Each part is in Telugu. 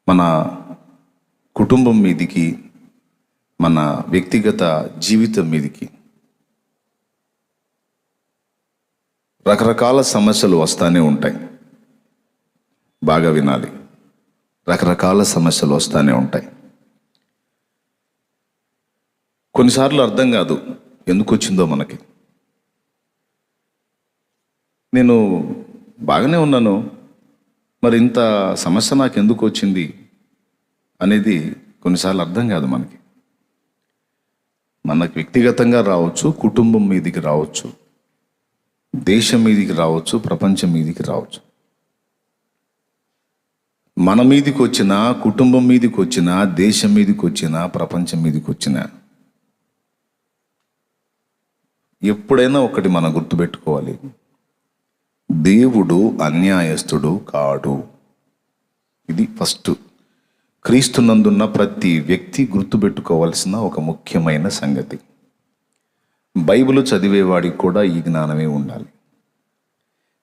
మన కుటుంబం మీదికి, మన వ్యక్తిగత జీవితం మీదికి రకరకాల సమస్యలు వస్తూనే ఉంటాయి. బాగా వినాలి, రకరకాల సమస్యలు వస్తూనే ఉంటాయి. కొన్నిసార్లు అర్థం కాదు ఎందుకు వచ్చిందో మనకి. నేను బాగానే ఉన్నాను, మరి ఇంత సమస్య నాకు ఎందుకు వచ్చింది అనేది కొన్నిసార్లు అర్థం కాదు మనకి. మనకు వ్యక్తిగతంగా రావచ్చు, కుటుంబం మీదికి రావచ్చు, దేశం మీదికి రావచ్చు, ప్రపంచం మీదికి రావచ్చు. మన మీదికి వచ్చినా, కుటుంబం మీదికి వచ్చినా, దేశం మీదికి వచ్చినా, ప్రపంచం మీదికి వచ్చినా ఎప్పుడైనా ఒకటి మనం గుర్తుపెట్టుకోవాలి, దేవుడు అన్యాయస్తుడు కాడు. ఇది ఫస్ట్ క్రీస్తునందున్న ప్రతి వ్యక్తి గుర్తుపెట్టుకోవాల్సిన ఒక ముఖ్యమైన సంగతి. బైబిల్ చదివేవాడికి కూడా ఈ జ్ఞానమే ఉండాలి.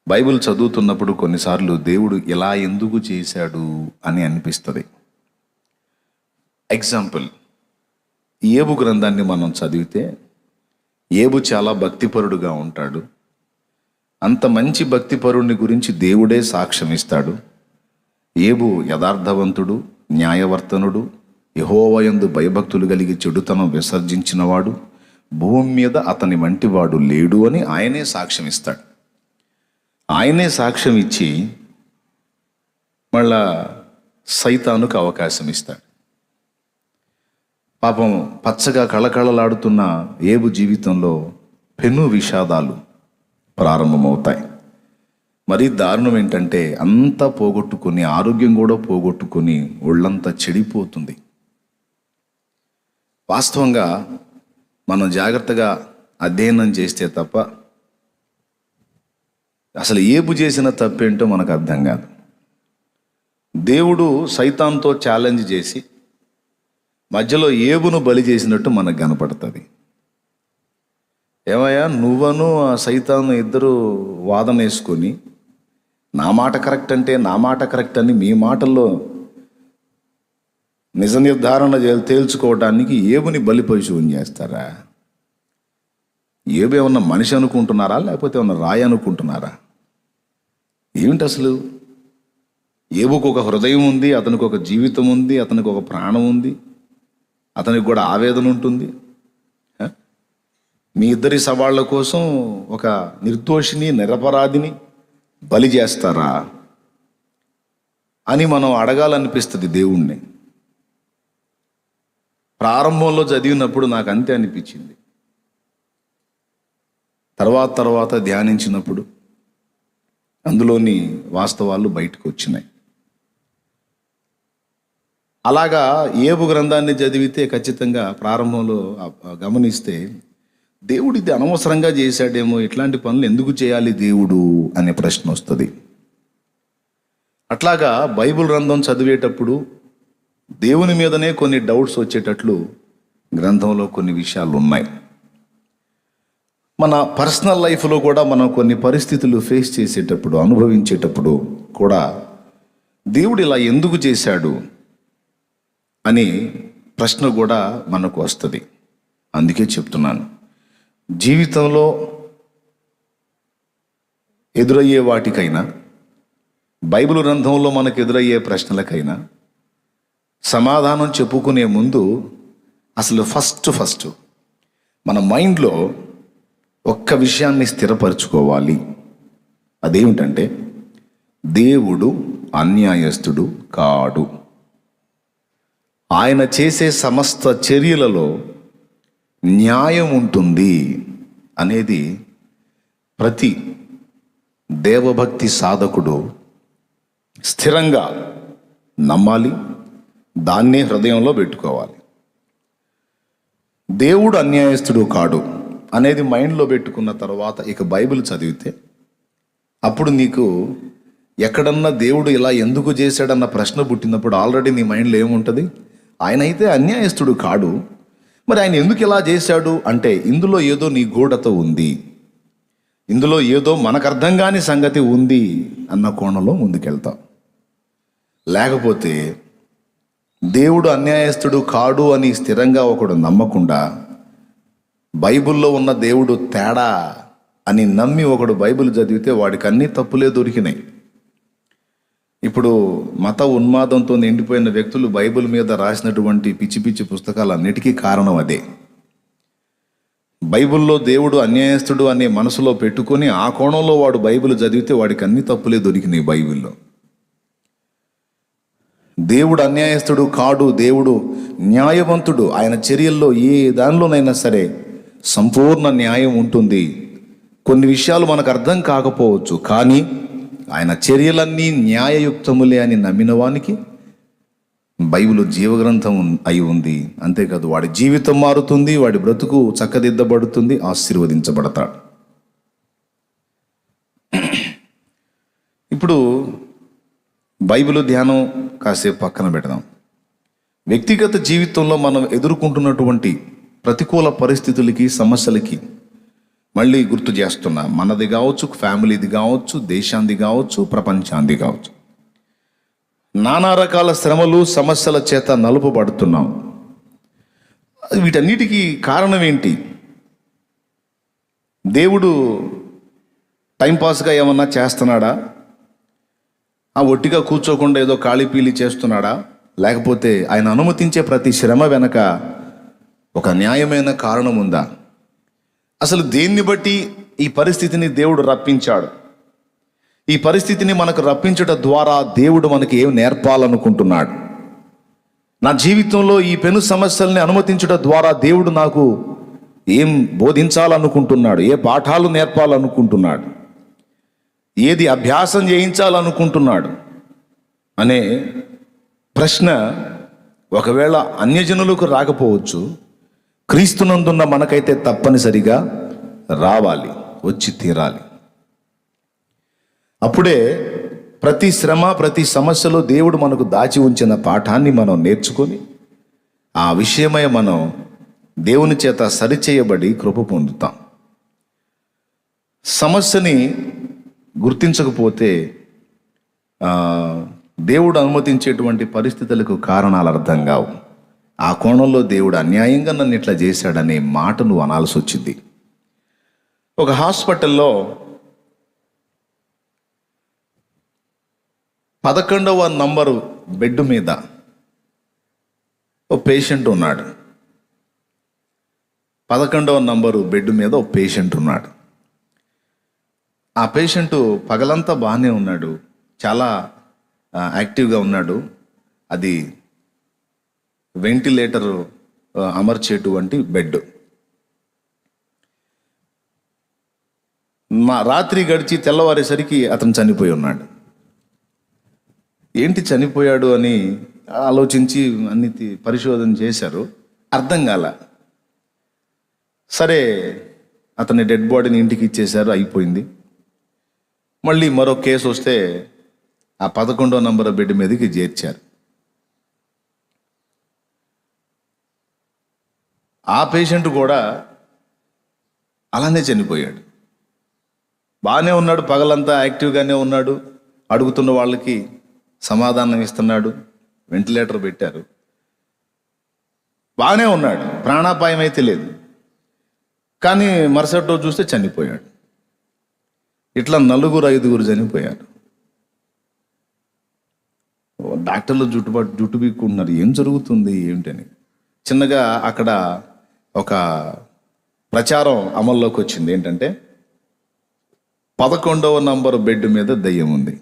బైబిల్ చదువుతున్నప్పుడు కొన్నిసార్లు దేవుడు ఇలా ఎందుకు చేశాడు అని అనిపిస్తుంది. ఎగ్జాంపుల్, ఏబు గ్రంథాన్ని మనం చదివితే ఏబు చాలా భక్తిపరుడుగా ఉంటాడు. అంత మంచి భక్తిపరుడిని గురించి దేవుడే సాక్ష్యం ఇస్తాడు. ఏబు యథార్థవంతుడు, న్యాయవర్తనుడు, యెహోవాయందు భయభక్తులు కలిగి చెడుతనం విసర్జించినవాడు, భూమి మీద అతని వంటివాడు లేడు అని ఆయనే సాక్ష్యం ఇస్తాడు. ఆయనే సాక్ష్యం ఇచ్చి మళ్ళా సైతానుకు అవకాశం ఇస్తాడు. పాపం పచ్చగా కళకళలాడుతున్న ఏబు జీవితంలో పెను విషాదాలు ప్రారంభమవుతాయి. మరీ దారుణం ఏంటంటే అంతా పోగొట్టుకుని, ఆరోగ్యం కూడా పోగొట్టుకుని ఒళ్ళంతా చెడిపోతుంది. వాస్తవంగా మనం జాగ్రత్తగా అధ్యయనం చేస్తే తప్ప అసలు ఏబు చేసిన తప్పేంటో మనకు అర్థం కాదు. దేవుడు సైతాన్తో ఛాలెంజ్ చేసి మధ్యలో ఏబును బలి చేసినట్టు మనకు కనపడుతుంది. ఏమయ్యా, నువ్వను ఆ సైతాను ఇద్దరు వాదన వేసుకొని నా మాట కరెక్ట్ అంటే నా మాట కరెక్ట్ అని మీ మాటల్లో నిజ నిర్ధారణ తేల్చుకోవడానికి ఏబుని బలి పశువుని చేస్తారా? ఏబు ఏమన్నా మనిషి అనుకుంటున్నారా, లేకపోతే ఏమన్నా రాయి అనుకుంటున్నారా? ఏమిటి అసలు? ఏబుకు ఒక హృదయం ఉంది, అతనికి ఒక జీవితం ఉంది, అతనికి ఒక ప్రాణం ఉంది, అతనికి కూడా ఆవేదన ఉంటుంది. మీ ఇద్దరి సవాళ్ల కోసం ఒక నిర్దోషిని, నిరపరాధిని బలి చేస్తారా అని మనం అడగాలనిపిస్తుంది దేవుణ్ణి. ప్రారంభంలో చదివినప్పుడు నాకు అంతే అనిపించింది. తర్వాత ధ్యానించినప్పుడు అందులోని వాస్తవాలు బయటకు వచ్చినాయి. అలాగా ఏబు గ్రంథాన్ని చదివితే ఖచ్చితంగా ప్రారంభంలో గమనిస్తే దేవుడు ఇది అనవసరంగా చేశాడేమో, ఇట్లాంటి పనులు ఎందుకు చేయాలి దేవుడు అనే ప్రశ్న వస్తుంది. అట్లాగా బైబిల్ గ్రంథం చదివేటప్పుడు దేవుని మీదనే కొన్ని డౌట్స్ వచ్చేటట్లు గ్రంథంలో కొన్ని విషయాలు ఉన్నాయి. మన పర్సనల్ లైఫ్లో కూడా మనం కొన్ని పరిస్థితులు ఫేస్ చేసేటప్పుడు, అనుభవించేటప్పుడు కూడా దేవుడు ఇలా ఎందుకు చేశాడు అని ప్రశ్న కూడా మనకు వస్తుంది. అందుకే చెప్తున్నాను, జీవితంలో ఎదురయ్యే వాటికైనా, బైబిల్ గ్రంథంలో మనకు ఎదురయ్యే ప్రశ్నలకైనా సమాధానం చెప్పుకునే ముందు అసలు ఫస్ట్ మన మైండ్లో ఒక్క విషయాన్ని స్థిరపరచుకోవాలి. అదేమిటంటే దేవుడు అన్యాయస్తుడు కాడు. ఆయన చేసే సమస్త చర్యలలో న్యాయం ఉంటుంది అనేది ప్రతి దేవభక్తి సాధకుడు స్థిరంగా నమ్మాలి, దాన్నే హృదయంలో పెట్టుకోవాలి. దేవుడు అన్యాయస్తుడు కాడు అనేది మైండ్లో పెట్టుకున్న తర్వాత ఇక బైబిల్ చదివితే అప్పుడు నీకు ఎక్కడన్నా దేవుడు ఇలా ఎందుకు చేశాడన్న ప్రశ్న పుట్టినప్పుడు ఆల్రెడీ నీ మైండ్లో ఏముంటుంది? ఆయన అయితే అన్యాయస్తుడు కాడు, మరి ఆయన ఎందుకు ఇలా చేశాడు అంటే ఇందులో ఏదో నీ గూఢత ఉంది, ఇందులో ఏదో మనకు అర్థం కాని సంగతి ఉంది అన్న కోణంలో ముందుకెళ్తాం. లేకపోతే దేవుడు అన్యాయస్తుడు కాడు అని స్థిరంగా ఒకడు నమ్మకుండా, బైబిల్లో ఉన్న దేవుడు తేడా అని నమ్మి ఒకడు బైబిల్ చదివితే వాడికి అన్ని తప్పులే దొరికినాయి. ఇప్పుడు మత ఉన్మాదంతో నిండిపోయిన వ్యక్తులు బైబిల్ మీద రాసినటువంటి పిచ్చి పిచ్చి పుస్తకాలన్నిటికీ కారణం అదే. బైబిల్లో దేవుడు అన్యాయస్తుడు అనే మనసులో పెట్టుకొని ఆ కోణంలో వాడు బైబిల్ చదివితే వాడికి అన్ని తప్పులే దొరికినాయి బైబిల్లో. దేవుడు అన్యాయస్తుడు కాడు, దేవుడు న్యాయవంతుడు. ఆయన చర్యల్లో ఏ దానిలోనైనా సరే సంపూర్ణ న్యాయం ఉంటుంది. కొన్ని విషయాలు మనకు అర్థం కాకపోవచ్చు, కానీ ఆయన చర్యలన్నీ న్యాయయుక్తములే అని నమ్మిన వానికి బైబిల్ జీవగ్రంథం అయి ఉంది. అంతేకాదు వాడి జీవితం మారుతుంది, వాడి బ్రతుకు చక్కదిద్దబడుతుంది, ఆశీర్వదించబడతాడు. ఇప్పుడు బైబిల్ ధ్యానం కాసేపు పక్కన పెడదాం. వ్యక్తిగత జీవితంలో మనం ఎదుర్కొంటున్నటువంటి ప్రతికూల పరిస్థితులకి, సమస్యలకి మళ్ళీ గుర్తు చేస్తున్నా. మనది కావచ్చు, ఫ్యామిలీది కావచ్చు, దేశాంది కావచ్చు, ప్రపంచాంది కావచ్చు, నానా రకాల శ్రమలు, సమస్యల చేత నలుపబడుతున్నాం. వీటన్నిటికీ కారణం ఏంటి? దేవుడు టైంపాస్గా ఏమన్నా చేస్తున్నాడా? ఒట్టిగా కూర్చోకుండా ఏదో కాళీపీలి చేస్తున్నాడా? లేకపోతే ఆయన అనుమతించే ప్రతి శ్రమ వెనక ఒక న్యాయమైన కారణం ఉందా? అసలు దేన్ని బట్టి ఈ పరిస్థితిని దేవుడు రప్పించాడు? ఈ పరిస్థితిని మనకు రప్పించడం ద్వారా దేవుడు మనకి ఏం నేర్పాలనుకుంటున్నాడు? నా జీవితంలో ఈ పెను సమస్యల్ని అనుమతించడం ద్వారా దేవుడు నాకు ఏం బోధించాలనుకుంటున్నాడు? ఏ పాఠాలు నేర్పాలనుకుంటున్నాడు? ఏది అభ్యాసం చేయించాలనుకుంటున్నాడు అనే ప్రశ్న ఒకవేళ అన్యజనులకు రాకపోవచ్చు, క్రీస్తునందున్న మనకైతే తప్పనిసరిగా రావాలి, వచ్చి తీరాలి. అప్పుడే ప్రతి శ్రమ, ప్రతి సమస్యలో దేవుడు మనకు దాచి ఉంచిన పాఠాన్ని మనం నేర్చుకొని ఆ విషయమై మనం దేవుని చేత సరిచేయబడి కృప పొందుతాం. సమస్యని గుర్తించకపోతే దేవుడు అనుమతించేటువంటి పరిస్థితులకు కారణాలు అర్థం కావు. ఆ కోణంలో దేవుడు అన్యాయంగా నన్ను ఇట్లా చేశాడనే మాట నువ్వు అనాల్సి వచ్చింది. ఒక హాస్పిటల్లో 11వ నంబరు బెడ్ మీద ఓ పేషెంట్ ఉన్నాడు. 11వ నంబరు బెడ్ మీద ఓ పేషెంట్ ఉన్నాడు. ఆ పేషెంటు పగలంతా బాగానే ఉన్నాడు, చాలా యాక్టివ్గా ఉన్నాడు. అది వెంటిలేటర్ అమర్చేటువంటి బెడ్. రాత్రి గడిచి తెల్లవారేసరికి అతను చనిపోయి ఉన్నాడు. ఏంటి చనిపోయాడు అని ఆలోచించి అన్ని పరిశోధన చేశారు, అర్థం కాల. సరే, అతని డెడ్ బాడీని ఇంటికి ఇచ్చేశారు, అయిపోయింది. మళ్ళీ మరో కేసు వస్తే ఆ 11వ నంబర్ బెడ్ మీదకి చేర్చారు. ఆ పేషెంట్ కూడా అలానే చనిపోయాడు. బాగానే ఉన్నాడు, పగలంతా యాక్టివ్గానే ఉన్నాడు, అడుగుతున్న వాళ్ళకి సమాధానం ఇస్తున్నాడు, వెంటిలేటర్ పెట్టారు, బాగానే ఉన్నాడు, ప్రాణాపాయం అయితే లేదు. కానీ మరుసటి రోజు చూస్తే చనిపోయాడు. ఇట్లా 4-5 చనిపోయారు. డాక్టర్లు జుట్టు పీక్కుంటున్నారు, ఏం జరుగుతుంది ఏమిటని. చిన్నగా అక్కడ ఒక ప్రచారం అమల్లోకి వచ్చింది. ఏంటంటే 11వ నంబర్ బెడ్ మీద దయ్యం ఉంది.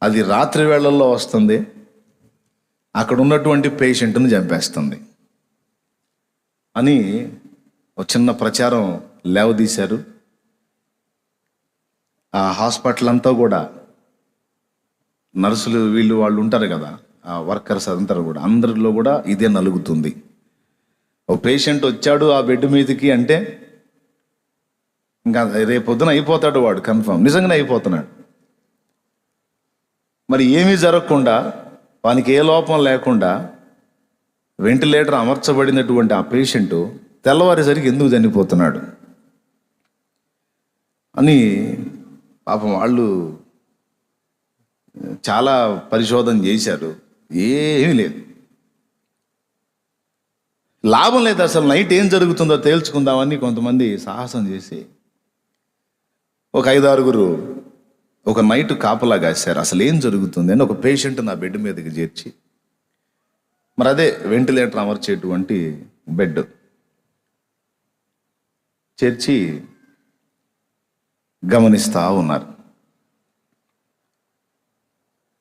అది రాత్రి వేళల్లో వస్తుంది, అక్కడ ఉన్నటువంటి పేషెంట్ని చంపేస్తుంది అని ఒక చిన్న ప్రచారం లేవదీశారు. ఆ హాస్పిటల్ అంతా కూడా నర్సులు వాళ్ళు ఉంటారు కదా, ఆ వర్కర్స్ అంతా కూడా, అందరిలో కూడా ఇదే నలుగుతుంది. ఓ పేషెంట్ వచ్చాడు ఆ బెడ్ మీదకి అంటే ఇంకా రేపొద్దున అయిపోతాడు వాడు, కన్ఫర్మ్, నిజంగానే అయిపోతున్నాడు. మరి ఏమీ జరగకుండా, వానికి ఏ లోపం లేకుండా వెంటిలేటర్ అమర్చబడినటువంటి ఆ పేషెంటు తెల్లవారేసరికి ఎందుకు చనిపోతున్నాడు అని పాపం వాళ్ళు చాలా పరిశోధన చేశారు, ఏమీ లేదు, లాభం లేదు. అసలు నైట్ ఏం జరుగుతుందో తేల్చుకుందామని కొంతమంది సాహసం చేసి ఒక 5-6 ఒక నైట్ కాపలా కాశారు. అసలు ఏం జరుగుతుంది అని ఒక పేషెంట్ నా బెడ్ మీదకి చేర్చి, మరి అదే వెంటిలేటర్ అమర్చేటువంటి బెడ్ చేర్చి గమనిస్తూ ఉన్నారు.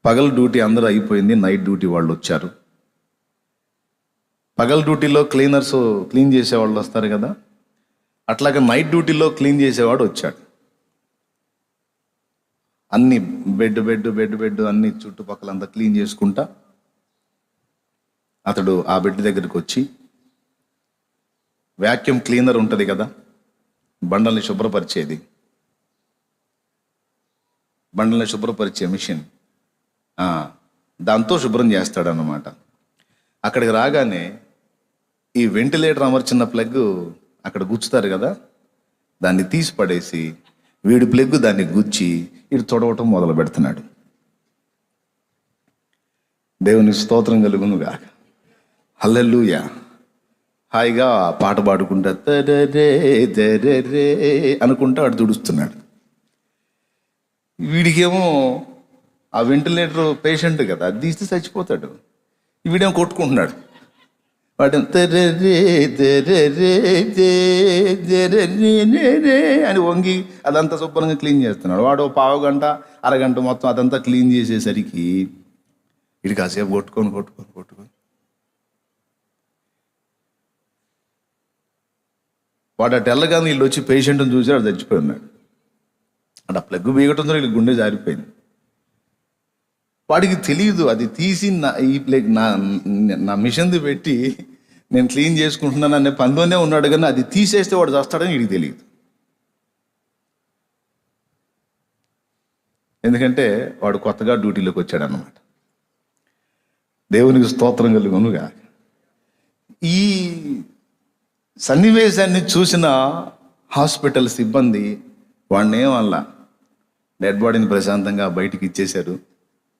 పగల డ్యూటీ అందరూ అయిపోయింది, నైట్ డ్యూటీ వాళ్ళు వచ్చారు. పగల డ్యూటీలో క్లీన్ చేసేవాళ్ళు వస్తారు కదా, అట్లాగే నైట్ డ్యూటీలో క్లీన్ చేసేవాడు వచ్చాడు. అన్ని బెడ్ అన్ని చుట్టుపక్కలంతా క్లీన్ చేసుకుంటా అతడు ఆ బెడ్ దగ్గరికి వచ్చి వ్యాక్యూమ్ క్లీనర్ ఉంటుంది కదా, బండల్ని శుభ్రపరిచే మిషన్, దాంతో శుభ్రం చేస్తాడన్నమాట. అక్కడికి రాగానే ఈ వెంటిలేటర్ అమర్చిన ప్లగ్ అక్కడ గుచ్చుతారు కదా, దాన్ని తీసి పడేసి వీడి ప్లగ్ దాన్ని గుచ్చి ఇటు తొడవటం మొదలు పెడుతున్నాడు. దేవుని స్తోత్రం కలుగునుగాక. హల్లెలూయా. హాయిగా పాట పాడుకుంటా తరే అనుకుంటా అటు తుడుస్తున్నాడు. వీడికేమో ఆ వెంటిలేటర్ పేషెంట్ కదా, అది తీస్తే చచ్చిపోతాడు. వీడేమో కొట్టుకుంటున్నాడు. వాడు అని వంగి అదంతా శుభ్రంగా క్లీన్ చేస్తున్నాడు. వాడు 1/2 గంట 1/2 గంట మొత్తం అదంతా క్లీన్ చేసేసరికి వీడు కాసేపు కొట్టుకొని వాడు అటు వెళ్ళగానే వీళ్ళు వచ్చి పేషెంట్ని చూసి వాడు చచ్చిపోయి ఉన్నాడు. అంటే ఆ ప్లగ్ బీగటంతో వీళ్ళు గుండె జారిపోయింది. వాడికి తెలియదు, అది తీసి నా మిషన్ది పెట్టి నేను క్లీన్ చేసుకుంటున్నాను అనే పనిలోనే ఉన్నాడు, కానీ అది తీసేస్తే వాడు చేస్తాడని వీడికి తెలియదు. ఎందుకంటే వాడు కొత్తగా డ్యూటీలోకి వచ్చాడు అన్నమాట. దేవునికి స్తోత్రం కలుగునుగా. ఈ సన్నివేశాన్ని చూసిన హాస్పిటల్ సిబ్బంది వాడిని ఏమల్లా, డెడ్ బాడీని ప్రశాంతంగా బయటికి ఇచ్చేశారు.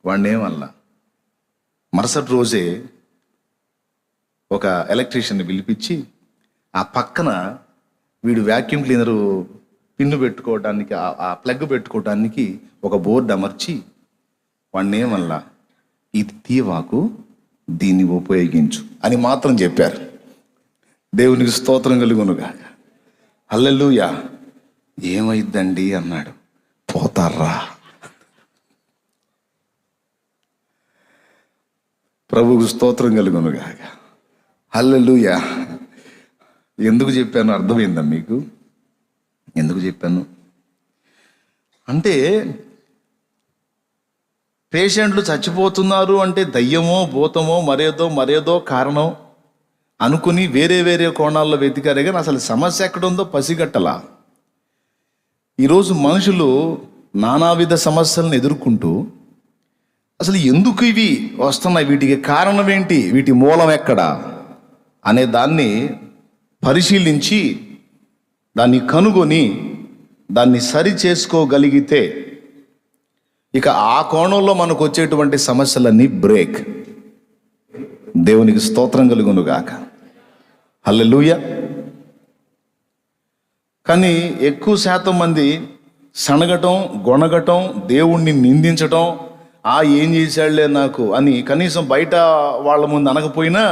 వాడిని ఏమల్లా. మరుసటి రోజే ఒక ఎలక్ట్రీషియన్ని పిలిపించి ఆ పక్కన వీడు వ్యాక్యూమ్ క్లీనరు పిన్ను పెట్టుకోవడానికి, ఆ ప్లగ్ పెట్టుకోవడానికి ఒక బోర్డు అమర్చి వాడిని ఏమల్లా, ఇది తీవాకు, దీన్ని ఉపయోగించు అని మాత్రం చెప్పారు. దేవునికి స్తోత్రం కలుగునుగా. హల్లెలూయా. ఏమైద్దండి అన్నాడు. పోతారా. ప్రభువుకు స్తోత్రం కలుగునుగా. హల్లెలూయా. ఎందుకు చెప్పాను అర్థమైందా మీకు? ఎందుకు చెప్పాను అంటే, పేషెంట్లు చచ్చిపోతున్నారు అంటే దయ్యమో భూతమో మరేదో కారణం అనుకుని వేరే కోణాల్లో వెతికారే కానీ అసలు సమస్య ఎక్కడుందో పసిగట్టలా. ఈరోజు మనుషులు నానావిధ సమస్యలను ఎదుర్కొంటూ అసలు ఎందుకు ఇవి వస్తున్నాయి, వీటికి కారణం ఏంటి, వీటి మూలం ఎక్కడ అనే దాన్ని పరిశీలించి దాన్ని కనుగొని దాన్ని సరి చేసుకోగలిగితే ఇక ఆ కోణంలో మనకు వచ్చేటువంటి సమస్యలన్నీ బ్రేక్. దేవునికి స్తోత్రం కలుగునుగాక. హల్లెలూయా. కానీ ఎక్కువ శాతం మంది సనగటం, గొనగటం, దేవుణ్ణి నిందించటం, ఏం చేశాడులే నాకు అని కనీసం బయట వాళ్ళ ముందు అనకపోయినా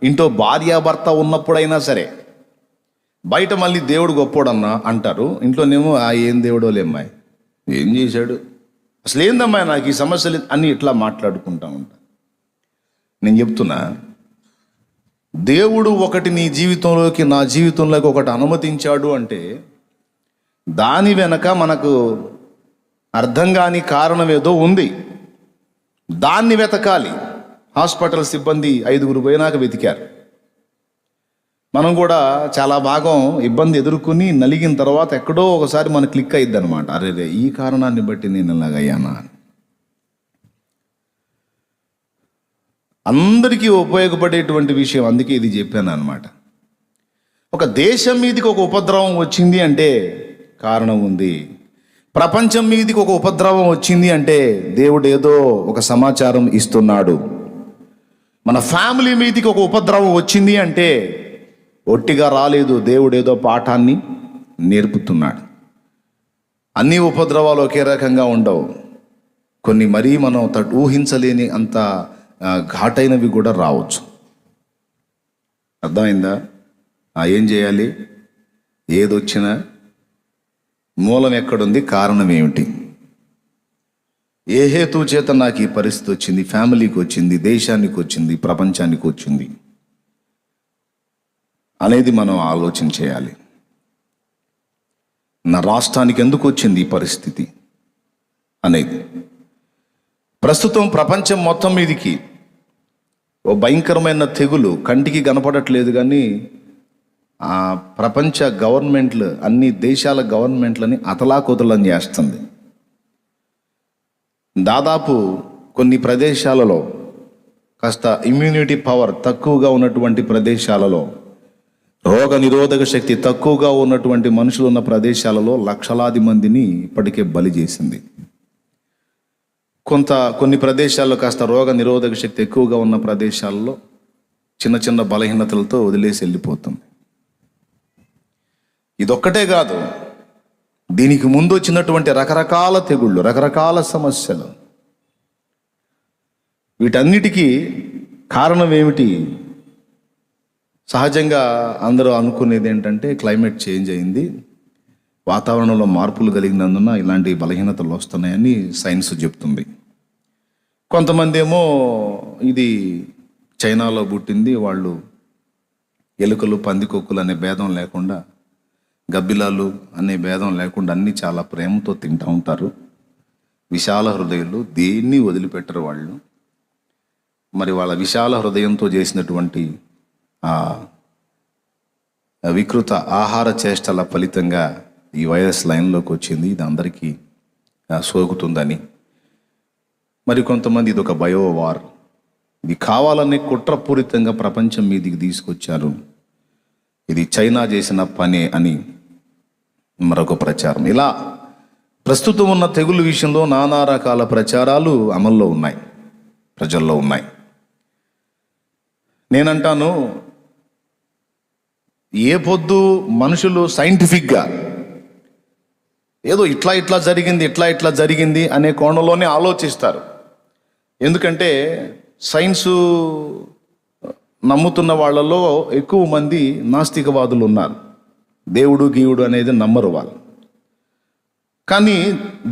ఇంట్లో భార్యాభర్త ఉన్నప్పుడైనా సరే బయట మళ్ళీ దేవుడు గొప్పోడన్నా అంటారు, ఇంట్లోనేమో ఏం దేవుడో లేమ్మాయి, ఏం చేశాడు, అసలు ఏందమ్మా నాకు ఈ సమస్యలు అన్నీ ఇట్లా మాట్లాడుకుంటా ఉంటా. నేను చెప్తున్నా, దేవుడు ఒకటి నీ జీవితంలోకి, నా జీవితంలోకి ఒకటి అనుమతించాడు అంటే దాని వెనక మనకు అర్థం కాని కారణం ఏదో ఉంది. దాన్ని వెతకాలి. హాస్పిటల్ సిబ్బంది 5 పోయినాక వెతికారు. మనం కూడా చాలా భాగం ఇబ్బంది ఎదుర్కొని నలిగిన తర్వాత ఎక్కడో ఒకసారి మన క్లిక్ అయ్యిద్ది అనమాట. అరే ఈ కారణాన్ని బట్టి నేను ఇలాగయ్యానా అని. అందరికీ ఉపయోగపడేటువంటి విషయం, అందుకే ఇది చెప్పాను అనమాట. ఒక దేశం మీదకి ఒక ఉపద్రవం వచ్చింది అంటే కారణం ఉంది. ప్రపంచం మీదకి ఒక ఉపద్రవం వచ్చింది అంటే దేవుడు ఏదో ఒక సమాచారం ఇస్తున్నాడు. మన ఫ్యామిలీ మీదకి ఒక ఉపద్రవం వచ్చింది అంటే ఒట్టిగా రాలేదు, దేవుడు ఏదో పాఠాన్ని నేర్పుతున్నాడు. అన్ని ఉపద్రవాలు ఒకే రకంగా ఉండవు. కొన్ని మరీ మనం ఊహించలేని అంత ఘాటైనవి కూడా రావచ్చు. అర్థమైందా? ఏం చేయాలి? ఏదొచ్చినా మూలం ఎక్కడుంది, కారణం ఏమిటి, ఏ హేతు చేత నాకు ఈ పరిస్థితి వచ్చింది, ఫ్యామిలీకి వచ్చింది, దేశానికి వచ్చింది, ప్రపంచానికి వచ్చింది అనేది మనం ఆలోచన చేయాలి. నా రాష్ట్రానికి ఎందుకు వచ్చింది ఈ పరిస్థితి అనేది. ప్రస్తుతం ప్రపంచం మొత్తం మీదికి ఓ భయంకరమైన తెగులు కంటికి కనపడట్లేదు, కానీ ఆ ప్రపంచ గవర్నమెంట్లు, అన్ని దేశాల గవర్నమెంట్లని అతలాకుతలం చేస్తుంది. దాదాపు కొన్ని ప్రదేశాలలో కాస్త ఇమ్యూనిటీ పవర్ తక్కువగా ఉన్నటువంటి ప్రదేశాలలో, రోగ నిరోధక శక్తి తక్కువగా ఉన్నటువంటి మనుషులు ఉన్న ప్రదేశాలలో లక్షలాది మందిని ఇప్పటికే బలి చేసింది. కొన్ని ప్రదేశాల్లో కాస్త రోగ నిరోధక శక్తి ఎక్కువగా ఉన్న ప్రదేశాల్లో చిన్న చిన్న బలహీనతలతో వదిలేసి వెళ్ళిపోతుంది. ఇదొక్కటే కాదు, దీనికి ముందు వచ్చినటువంటి రకరకాల తెగుళ్ళు, రకరకాల సమస్యలు, వీటన్నిటికీ కారణం ఏమిటి? సహజంగా అందరూ అనుకునేది ఏంటంటే క్లైమేట్ చేంజ్ అయింది, వాతావరణంలో మార్పులు కలిగినందున ఇలాంటి బలహీనతలు వస్తున్నాయని సైన్స్ చెప్తుంది. కొంతమంది ఏమో ఇది చైనాలో పుట్టింది, వాళ్ళు ఎలుకలు పందికొక్కులు అనే భేదం లేకుండా, గబ్బిలాలు అనే భేదం లేకుండా అన్నీ చాలా ప్రేమతో తింటూ ఉంటారు. విశాల హృదయులు, దేన్ని వదిలిపెట్టరు వాళ్ళు. మరి వాళ్ళ విశాల హృదయంతో చేసినటువంటి వికృత ఆహార చేష్టల ఫలితంగా ఈ వైరస్ లైన్లోకి వచ్చింది. ఇది అందరికీ సోకుతుందని, మరి కొంతమంది ఇది ఒక బయోవార్, ఇది కావాలనే కుట్రపూరితంగా ప్రపంచం మీదికి తీసుకొచ్చారు, ఇది చైనా చేసిన పనే అని మరొక ప్రచారం. ఇలా ప్రస్తుతం ఉన్న తెగులు విషయంలో నానా రకాల ప్రచారాలు అమల్లో ఉన్నాయి, ప్రజల్లో ఉన్నాయి. నేనంటాను, ఏ పొద్దు మనుషులు సైంటిఫిక్గా ఏదో ఇట్లా జరిగింది అనే కోణంలోనే ఆలోచిస్తారు. ఎందుకంటే సైన్సు నమ్ముతున్న వాళ్ళలో ఎక్కువ మంది నాస్తికవాదులు ఉన్నారు. దేవుడు గీవుడు అనేది నమ్మరు వాళ్ళు. కానీ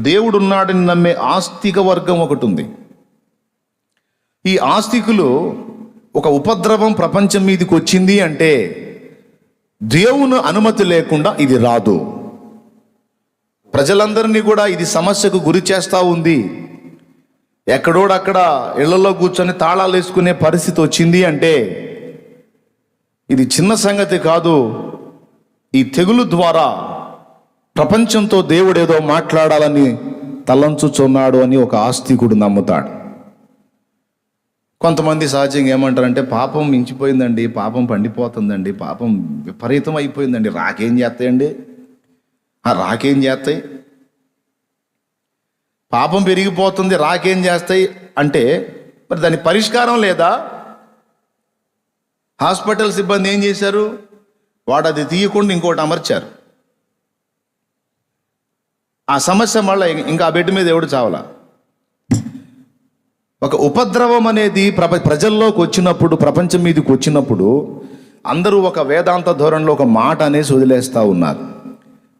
దేవుడు ఉన్నాడని నమ్మే ఆస్తిక వర్గం ఒకటి ఉంది. ఈ ఆస్తికులు ఒక ఉపద్రవం ప్రపంచం మీదకి వచ్చింది అంటే దేవుని అనుమతి లేకుండా ఇది రాదు. ప్రజలందరినీ కూడా ఇది సమస్యకు గురి చేస్తూ ఉంది. ఎక్కడోడక్కడ ఇళ్లలో కూర్చొని తాళాలు వేసుకునే పరిస్థితి వచ్చింది అంటే ఇది చిన్న సంగతి కాదు. ఈ తెగులు ద్వారా ప్రపంచంతో దేవుడేదో మాట్లాడాలని తలంచుచున్నాడు అని ఒక ఆస్తికుడు నమ్ముతాడు. కొంతమంది సహజంగా ఏమంటారంటే పాపం మించిపోయిందండి, పాపం పండిపోతుందండి, పాపం విపరీతం అయిపోయిందండి, రాకేం చేస్తాయండి, రాకేం చేస్తాయి, పాపం పెరిగిపోతుంది, రాకేం చేస్తాయి అంటే మరి దాని పరిష్కారం లేదా? హాస్పిటల్ సిబ్బంది ఏం చేశారు? వాడు అది తీయకుండా ఇంకోటి అమర్చారు. ఆ సమస్య మళ్ళీ ఇంకా ఆ బెడ్ మీద ఎవడు చావాలా? ఒక ఉపద్రవం అనేది ప్రజల్లోకి వచ్చినప్పుడు, ప్రపంచం మీదకి వచ్చినప్పుడు అందరూ ఒక వేదాంత ధోరణిలో ఒక మాట అనేసి వదిలేస్తూ ఉన్నారు.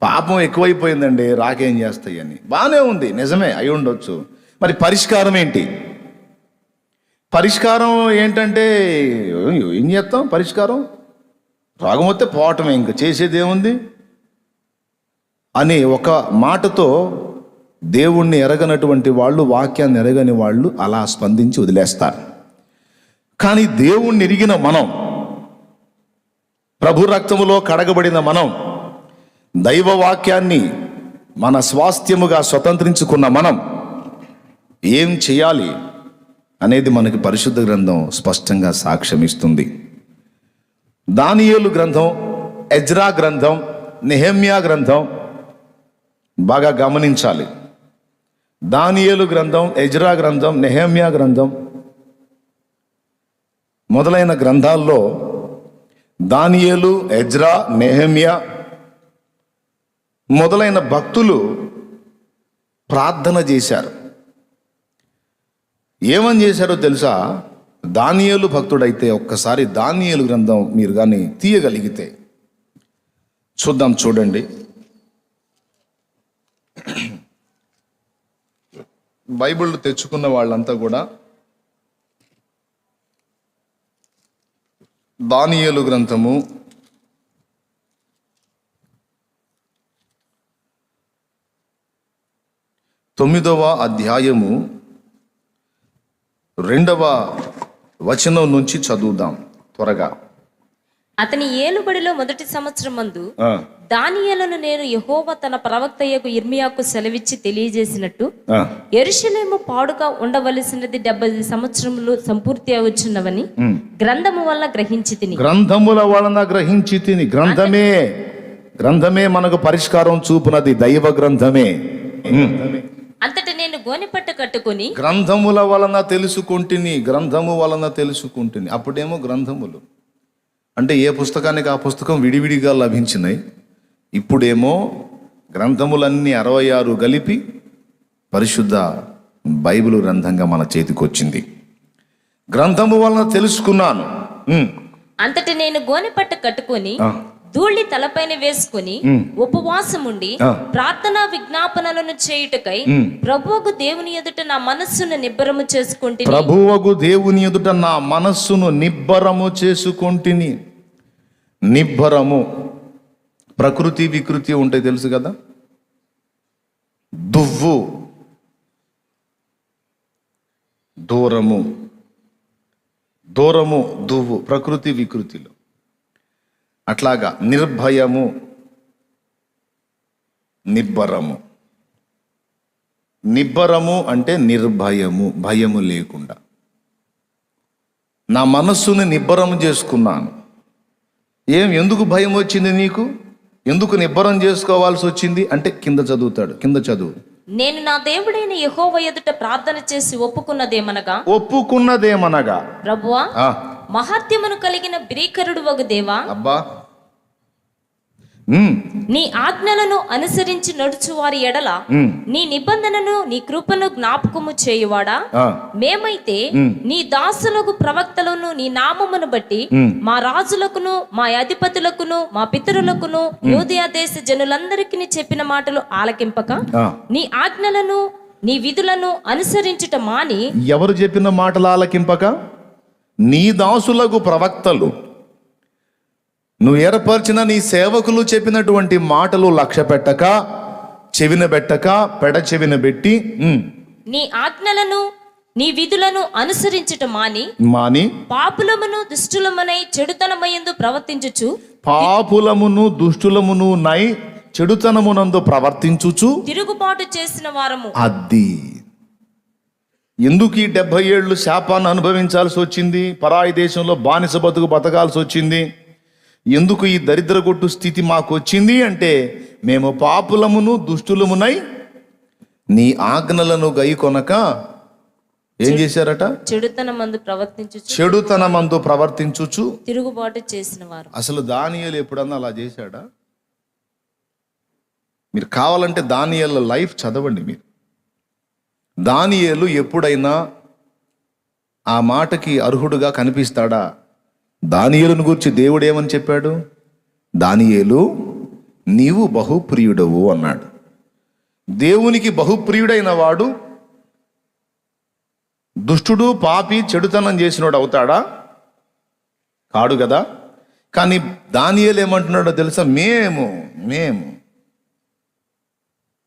పాపం ఎక్కువైపోయిందండి, రాకేం చేస్తాయి అని. బాగానే ఉంది, నిజమే అయి ఉండొచ్చు. మరి పరిష్కారం ఏంటి? పరిష్కారం ఏంటంటే ఏం చేస్తాం? పరిష్కారం రాగం వస్తే పోవటమే, ఇంకా చేసేది ఏముంది అని ఒక మాటతో దేవుణ్ణి ఎరగనటువంటి వాళ్ళు, వాక్యాన్ని ఎరగని వాళ్ళు అలా స్పందించి వదిలేస్తారు. కానీ దేవుణ్ణి ఎరిగిన మనం, ప్రభు రక్తములో కడగబడిన మనం, దైవ వాక్యాన్ని మన స్వాస్థ్యముగా స్వతంత్రించుకున్న మనం ఏం చేయాలి అనేది మనకి పరిశుద్ధ గ్రంథం స్పష్టంగా సాక్ష్యం ఇస్తుంది. దానియేలు గ్రంథం, ఎజ్రా గ్రంథం, నెహెమ్యా గ్రంథం, బాగా గమనించాలి. దానియేలు గ్రంథం, ఎజ్రా గ్రంథం, నెహెమ్యా గ్రంథం మొదలైన గ్రంథాల్లో దానియేలు, ఎజ్రా, నెహెమ్యా మొదలైన భక్తులు ప్రార్థన చేశారు. ఏమని చేశారో తెలుసా? దానియేలు భక్తుడైతే ఒక్కసారి దానియేలు గ్రంథం మీరు కానీ తీయగలిగితే చూద్దాం. చూడండి, బైబిల్ తెచ్చుకున్న వాళ్ళంతా కూడా దానియేలు గ్రంథము 9వ అధ్యాయము 2వ వచనం నుంచి చదువుదాం త్వరగా. అతని ఏలుబడిలో మొదటి సంవత్సరం మందు దానియేలును నేను యెహోవా తన ప్రవక్తయ్యకు ఇర్మియాకు సెలవిచ్చి తెలియజేసినట్టు యెరూషలేము పాడుగా ఉండవలసినది 70 సంవత్సరములు సంపూర్తి అవుచున్నవని గ్రంథము వల్ల గ్రహించి తిని. గ్రంథముల వలన గ్రహించి తిని. గ్రంథమే మనకు పరిష్కారం చూపునది, దైవ గ్రంథమే. అంతటి నేను గోనెపట్ట కట్టుకొని గ్రంథముల వలన తెలుసుకుంటుని, గ్రంథము వలన తెలుసుకుంటుని. అప్పుడేమో గ్రంథములు అంటే ఏ పుస్తకానికి ఆ పుస్తకం విడివిడిగా లభించినాయి. ఇప్పుడేమో గ్రంథములన్నీ 66 కలిపి పరిశుద్ధ బైబిల్ గ్రంథంగా మన చేతికి వచ్చింది. గ్రంథము వలన తెలుసుకున్నాను. అంతటి నేను గోనెపట్ట కట్టుకొని ధూళి తలపైన వేసుకుని ఉపవాసముండి ప్రార్థనా విజ్ఞాపనలను చేయుటకై ప్రభువుకు దేవుని ఎదుట నా మనస్సును నిబ్బరము చేసుకుంటుని. ప్రభువుకు దేవుని ఎదుట నా మనస్సును నిబ్బరము చేసుకుంటుని. నిబ్బరము, ప్రకృతి వికృతి ఉంటాయి తెలుసు కదా. దువ్వు, దూరము, దువ్వు ప్రకృతి వికృతిలో. అట్లాగా నిర్భయము, నిబ్బరము. నిబ్బరము అంటే నిర్భయము, భయము లేకుండా. నా మనస్సుని నిబ్బరం చేసుకున్నాను. ఎందుకు భయం వచ్చింది నీకు? ఎందుకు నిబ్బరం చేసుకోవాల్సి వచ్చింది అంటే కింద చదువుతాడు. కింద చదువు. నేను నా దేవుడైన యెహోవా ఎదుట ప్రార్థన చేసి ఒప్పుకున్నదేమనగా ప్రభువా, మహాత్యమును కలిగిన భీకరుడు వగు దేవా, అబ్బా, నీ ఆజ్ఞలను అనుసరించి నడుచు వారి ఎడల నీ నిబంధనను నీ కృపను జ్ఞాపకము చేయువాడా, మేమైతే నీ దాసులకు ప్రవక్తలను నీ నామమును బట్టి మా రాజులకును మా అధిపతులకును మా పితరులకును యూదయ దేశ జనులందరికీ చెప్పిన మాటలు ఆలకింపక నీ ఆజ్ఞలను నీ విధులను అనుసరించుట మాని. ఎవరు చెప్పిన మాటలు ఆలకింపక? నీ దాసులకు ప్రవక్తలు, నువ్వు ఏర్పరిచిన నీ సేవకులు చెప్పినటువంటి మాటలు లక్ష్య పెట్టక, చెవిన పెట్టక, పెడ చెవిన పెట్టి నీ ఆజ్ఞలను నీ విధులను అనుసరించుట మాని పాపులమును దుష్టులమునై చెడుతనమయందు ప్రవర్తించుచు. పాపులమును దుష్టులమును నై చెడుతనమునందు ప్రవర్తించుచు తిరుగుబాటు చేసిన వారము. అది ఎందుకు ఈ 70 ఏళ్ళు శాపాన్ని అనుభవించాల్సి వచ్చింది? పరాయి దేశంలో బానిస బతుకు బతకాల్సి వచ్చింది. ఎందుకు ఈ దరిద్ర కొట్టు స్థితి మాకు వచ్చింది అంటే, మేము పాపులమును దుష్టులమునై నీ ఆజ్ఞలను గైకొనక ఏం చేశారట? చెడుతనమందు ప్రవర్తించుచు తిరుగుబాటు చేసిన వారు. అసలు దానియేలు ఎప్పుడన్నా అలా చేశాడా? మీరు కావాలంటే దానియేలు లైఫ్ చదవండి. మీరు దానియేలు ఎప్పుడైనా ఆ మాటకి అర్హుడుగా కనిపిస్తాడా? దానియేలును గురించి దేవుడు ఏమని చెప్పాడు? దానియేలు, నీవు బహుప్రియుడవు అన్నాడు. దేవునికి బహుప్రియుడైన వాడు దుష్టుడు, పాపి, చెడుతనం చేసినోడు అవుతాడా? కాడు కదా. కానీ దానియేలు ఏమంటున్నాడో తెలుసా?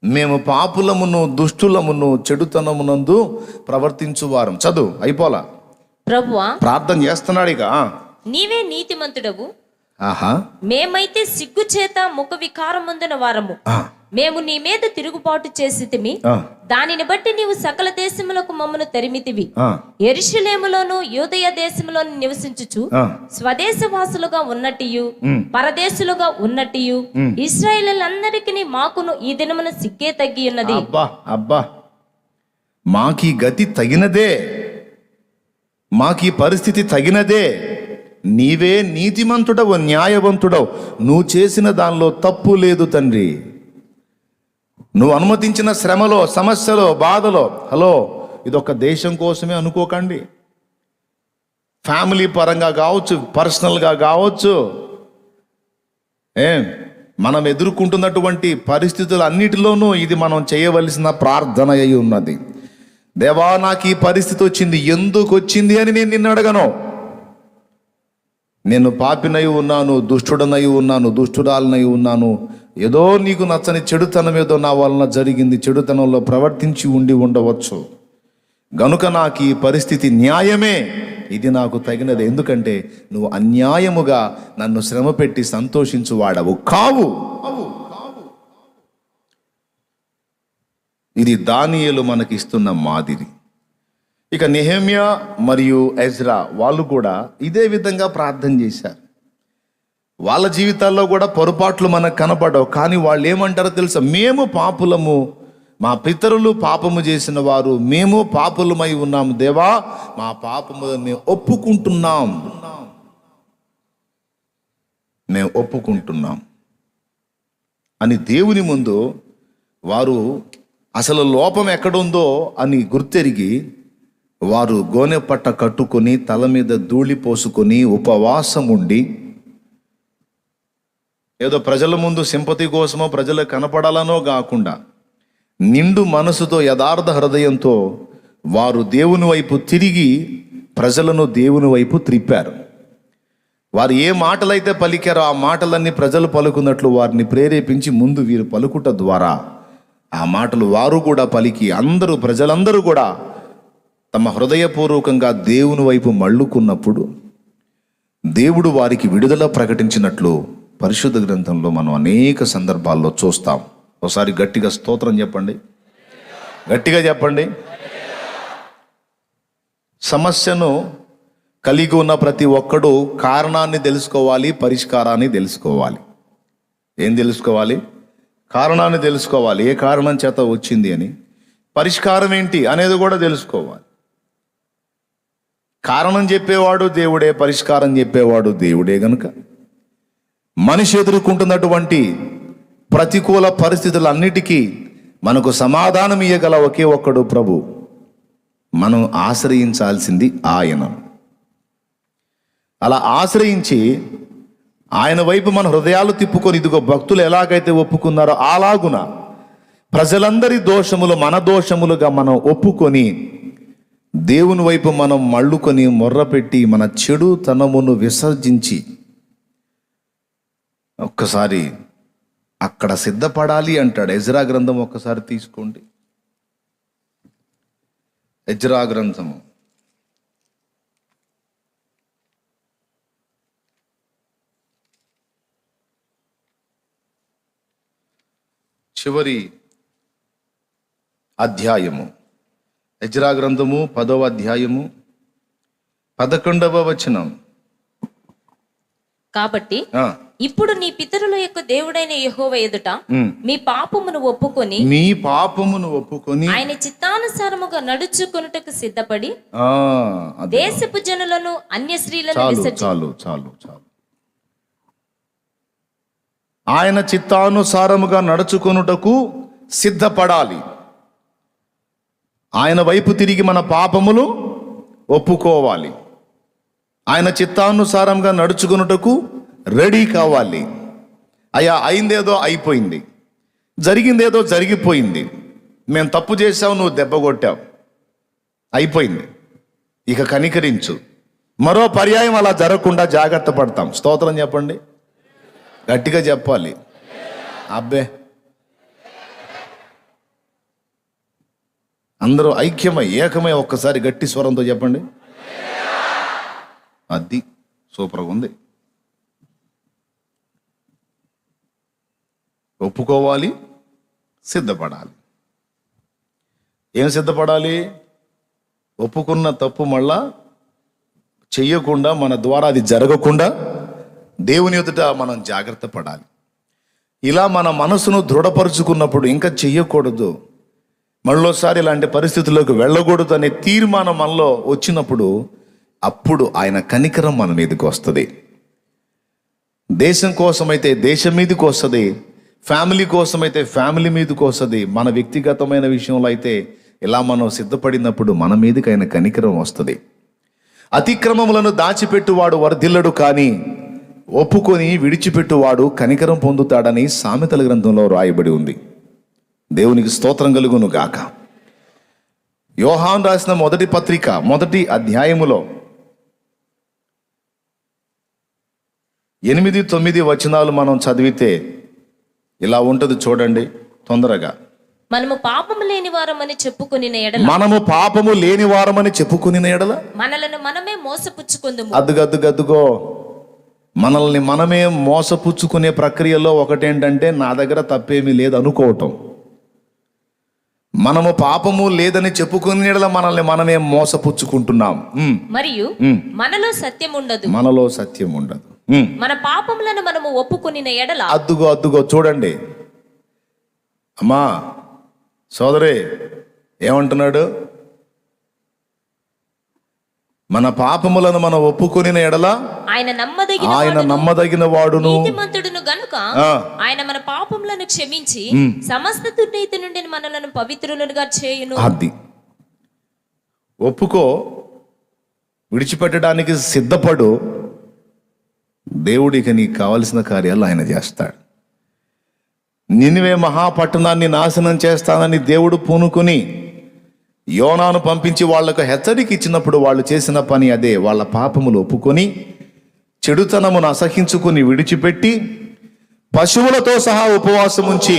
మేము పాపులమును దుష్టులమును చెడుతనమునందు ప్రవర్తించువారం. చదువు అయిపోలా. ప్రభువా, ప్రార్థన చేస్తున్నాడు ఇక. నీవే నీతిమంతుడవు. ఆహా, మేమైతే సిగ్గు చేత ముఖ వికారం పొందిన వారము. మేము నీ మీద తిరుగుబాటు చేసితిమి, దానిని బట్టి నీవు సకల దేశములకు మమ్మను తరిమితివి. యెరూషలేములోను యూదయ దేశములోను నివసించుచు స్వదేశవాసులుగా ఉన్నట్టియు పరదేశులుగా ఉన్నట్టియు ఇశ్రాయేలీయులందరికీ మాకును ఈ దినమున సిక్కే తగ్గి ఉన్నది. అబ్బా, మాకీ గతి తగినదే, మాకీ పరిస్థితి తగినదే. నీవే నీతిమంతుడవు, న్యాయవంతుడవు, నువ్వు చేసిన దానిలో తప్పు లేదు తండ్రి. నువ్వు అనుమతించిన శ్రమలో, సమస్యలో, బాధలో, హలో, ఇదొక దేశం కోసమే అనుకోకండి. ఫ్యామిలీ పరంగా కావచ్చు, పర్సనల్గా కావచ్చు, మనం ఎదుర్కొంటున్నటువంటి పరిస్థితులన్నిటిలోనూ ఇది మనం చేయవలసిన ప్రార్థన అయి ఉన్నది. దేవా, నాకు ఈ పరిస్థితి వచ్చింది, ఎందుకు వచ్చింది అని నేను నిన్ను అడగను. నేను పాపినై ఉన్నాను, దుష్టుడనై ఉన్నాను, దుష్టురాలనై ఉన్నాను, ఏదో నీకు నచ్చని చెడుతనం ఏదో నా వలన జరిగింది, చెడుతనంలో ప్రవర్తించి ఉండవచ్చు, గనుక నాకు ఈ పరిస్థితి న్యాయమే, ఇది నాకు తగినది. ఎందుకంటే నువ్వు అన్యాయముగా నన్ను శ్రమ పెట్టి సంతోషించువాడవు కావు. ఇది దానియేలు మనకి ఇస్తున్న మాదిరి. ఇక నెహెమ్యా మరియు ఎజ్రా వాళ్ళు కూడా ఇదే విధంగా ప్రార్థన చేశారు. వాళ్ళ జీవితాల్లో కూడా పొరపాట్లు మనకు కనపడవు, కానీ వాళ్ళు ఏమంటారో తెలుసా? మేము పాపులము, మా పితరులు పాపము చేసిన వారు, మేము పాపులమై ఉన్నాము దేవా, మా పాపము మేము ఒప్పుకుంటున్నాం అని దేవుని ముందు వారు అసలు లోపం ఎక్కడుందో అని గుర్తెరిగి వారు గోనె పట్ట కట్టుకొని తల మీద ధూళి పోసుకొని ఉపవాసం ఉండి, ఏదో ప్రజల ముందు సింపతి కోసమో ప్రజలకు కనపడాలనో కాకుండా నిండు మనసుతో, యథార్థ హృదయంతో వారు దేవుని వైపు తిరిగి ప్రజలను దేవుని వైపు త్రిప్పారు. వారు ఏ మాటలైతే పలికారో ఆ మాటలన్నీ ప్రజలు పలుకున్నట్లు వారిని ప్రేరేపించి ముందు వీరు పలుకుట ద్వారా ఆ మాటలు వారు కూడా పలికి ప్రజలందరూ కూడా తమ హృదయపూర్వకంగా దేవుని వైపు మళ్ళుకున్నప్పుడు దేవుడు వారికి విడుదల ప్రకటించినట్లు పరిశుద్ధ గ్రంథంలో మనం అనేక సందర్భాల్లో చూస్తాం. ఒకసారి గట్టిగా స్తోత్రం చెప్పండి, గట్టిగా చెప్పండి. సమస్యను కలిగి ఉన్న ప్రతి ఒక్కడు కారణాన్ని తెలుసుకోవాలి, పరిష్కారాన్ని తెలుసుకోవాలి. ఏం తెలుసుకోవాలి? కారణాన్ని తెలుసుకోవాలి, ఏ కారణం చేత వచ్చింది అని. పరిష్కారం ఏంటి అనేది కూడా తెలుసుకోవాలి. కారణం చెప్పేవాడు దేవుడే, పరిష్కారం చెప్పేవాడు దేవుడే. గనుక మనిషి ఎదుర్కొంటున్నటువంటి ప్రతికూల పరిస్థితులన్నిటికీ మనకు సమాధానం ఇయ్యగల ఒకే ఒక్కడు ప్రభు. మనం ఆశ్రయించాల్సింది ఆయన. అలా ఆశ్రయించి ఆయన వైపు మన హృదయాలు తిప్పుకొని, ఇదిగో భక్తులు ఎలాగైతే ఒప్పుకున్నారో అలాగున ప్రజలందరి దోషములు మన దోషములుగా మనం ఒప్పుకొని దేవుని వైపు మనం మళ్ళుకొని మొర్రపెట్టి మన చెడుతనమును విసర్జించి ఒక్కసారి అక్కడ సిద్ధపడాలి అంటాడు. ఎజ్రా గ్రంథం ఒక్కసారి తీసుకోండి. ఎజ్రా గ్రంథము చివరి అధ్యాయము, ఎజ్రా గ్రంథము 10వ అధ్యాయము 11వ వచనం. కాబట్టి ఇప్పుడు నీ పితరుల యొక్క దేవుడైన యెహోవా ఎదుట మీ పాపమును ఒప్పుకొని ఆయన చిత్తానుసారముగా నడుచుకొనుటకు సిద్ధపడి దేశపు జనులను అన్య స్త్రీలను చాలు. ఆయన చిత్తానుసారముగా నడుచుకొనుటకు సిద్ధపడాలి. ఆయన వైపు తిరిగి మన పాపములు ఒప్పుకోవాలి. ఆయన చిత్తానుసారంగా నడుచుకొనుటకు రెడీ కావాలి. అయ్యా, అయిందేదో అయిపోయింది, జరిగిందేదో జరిగిపోయింది, మేము తప్పు చేసావు, నువ్వు దెబ్బ కొట్టావు, అయిపోయింది, ఇక కనికరించు. మరో పర్యాయం అలా జరగకుండా జాగ్రత్త పడతాం. స్తోత్రం చెప్పండి, గట్టిగా చెప్పాలి. అబ్బే, అందరూ ఐక్యమై ఏకమై ఒక్కసారి గట్టి స్వరంతో చెప్పండి. అది సూపర్గా ఉంది. ఒప్పుకోవాలి, సిద్ధపడాలి. ఏం సిద్ధపడాలి? ఒప్పుకున్న తప్పు మళ్ళా చెయ్యకుండా, మన ద్వారా అది జరగకుండా దేవుని ఎదుట మనం జాగ్రత్త పడాలి. ఇలా మన మనసును దృఢపరుచుకున్నప్పుడు ఇంకా చెయ్యకూడదు, మళ్ళోసారి ఇలాంటి పరిస్థితుల్లోకి వెళ్ళకూడదు అనే తీర్మానం మనలో వచ్చినప్పుడు అప్పుడు ఆయన కనికరం మన మీదకి వస్తుంది. దేశం కోసమైతే దేశం మీదకి వస్తుంది, ఫ్యామిలీ కోసమైతే ఫ్యామిలీ మీదకి వస్తుంది. మన వ్యక్తిగతమైన విషయంలో అయితే ఇలా మనం సిద్ధపడినప్పుడు మన మీదకి ఆయన కనికరం వస్తుంది. అతిక్రమములను దాచిపెట్టువాడు వర్ధిల్లడు, కానీ ఒప్పుకొని విడిచిపెట్టువాడు కనికరం పొందుతాడని సామెతల గ్రంథంలో రాయబడి ఉంది. దేవునికి స్తోత్రం కలుగును గాక. యోహాను రాసిన మొదటి పత్రిక 1వ అధ్యాయములో 8-9 వచనాలు మనం చదివితే ఇలా ఉంటుంది, చూడండి తొందరగా. మనము పాపము లేని వారమని చెప్పుకుని ఎడల, మనము పాపము లేని వారమని చెప్పుకుని ఎడల మనలను మనమే మోసపుచ్చుకుందుము. అద్దుగో మనల్ని మనమే మోసపుచ్చుకునే ప్రక్రియలో ఒకటేంటంటే నా దగ్గర తప్పేమీ లేదు అనుకోవటం. మనము పాపము లేదని చెప్పుకుని ఎడల మనల్ని మనమే మోసపుచ్చుకుంటున్నాం. మరియు మనలో సత్యం ఉండదు. మనలో సత్యం ఉండదు. మన పాపములను మనము ఒప్పుకుని ఎడల, అద్దుగో చూడండి అమ్మా సోదరి ఏమంటున్నాడు? మన పాపములను మనం ఒప్పుకొని ఎడల ఆయన నమ్మదగిన వాడును నీతిమంతుడును గనుక ఆయన మన పాపములను క్షమించి సమస్త దుర్నీతి నుండి మనలను పవిత్రులుగా చేయును. అది ఒప్పుకో, విడిచిపెట్టడానికి సిద్ధపడు, దేవుడికి నీకు కావలసిన కార్యాలు ఆయన చేస్తాడు. నినివే మహాపట్టణాన్ని నాశనం చేస్తానని దేవుడు పూనుకొని యోనాను పంపించి వాళ్లకు హెచ్చరిక ఇచ్చినప్పుడు వాళ్ళు చేసిన పని అదే. వాళ్ళ పాపములు ఒప్పుకొని చెడుతనమును అసహించుకుని విడిచిపెట్టి పశువులతో సహా ఉపవాసం ఉంచి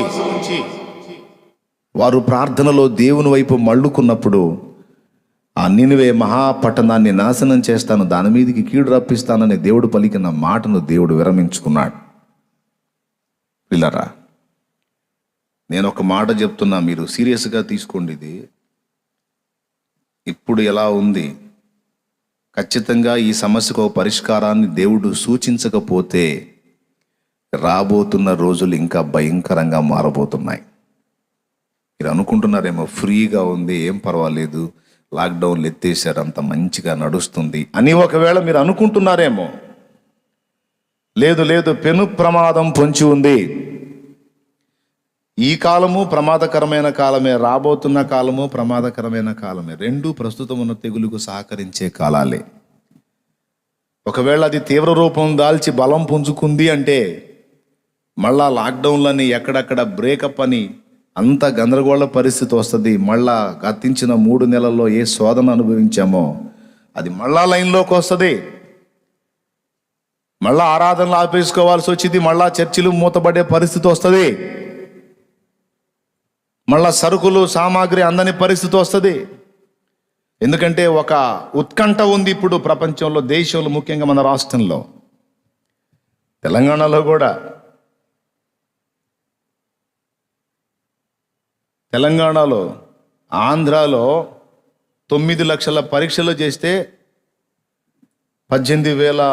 వారు ప్రార్థనలో దేవుని వైపు మళ్ళుకున్నప్పుడు ఆ నినివే మహాపట్టణాన్ని నాశనం చేస్తాను, దాని మీదకి కీడు రప్పిస్తానని దేవుడు పలికిన మాటను దేవుడు విరమించుకున్నాడు. పిల్లరా, నేను ఒక మాట చెప్తున్నా, మీరు సీరియస్గా తీసుకోండి. ఇది ఇప్పుడు ఎలా ఉంది, ఖచ్చితంగా ఈ సమస్యకు ఒక పరిష్కారాన్ని దేవుడు సూచించకపోతే రాబోతున్న రోజులు ఇంకా భయంకరంగా మారబోతున్నాయి. మీరు అనుకుంటున్నారేమో ఫ్రీగా ఉంది, ఏం పర్వాలేదు, లాక్డౌన్లు ఎత్తేసారు, అంత మంచిగా నడుస్తుంది అని ఒకవేళ మీరు అనుకుంటున్నారేమో. లేదు, పెను ప్రమాదం పొంచి ఉంది. ఈ కాలము ప్రమాదకరమైన కాలమే, రాబోతున్న కాలము ప్రమాదకరమైన కాలమే. రెండు ప్రస్తుతం ఉన్న తెగులుకు సహకరించే కాలాలే. ఒకవేళ అది తీవ్ర రూపం దాల్చి బలం పుంజుకుంది అంటే మళ్ళా లాక్డౌన్లని ఎక్కడక్కడ బ్రేకప్ అని అంత గందరగోళ పరిస్థితి వస్తుంది. మళ్ళా గతించిన 3 నెలల్లో ఏ శోధన అనుభవించామో అది మళ్ళా లైన్లోకి వస్తుంది. మళ్ళా ఆరాధనలు ఆపేసుకోవాల్సి వచ్చింది, మళ్ళా చర్చిలు మూతపడే పరిస్థితి వస్తుంది, మళ్ళా సరుకులు సామాగ్రి అందని పరిస్థితి వస్తుంది. ఎందుకంటే ఒక ఉత్కంఠ ఉంది ఇప్పుడు ప్రపంచంలో, దేశంలో, ముఖ్యంగా మన రాష్ట్రంలో, తెలంగాణలో కూడా. తెలంగాణలో, ఆంధ్రాలో 9 లక్షల పరీక్షలు చేస్తే 18,000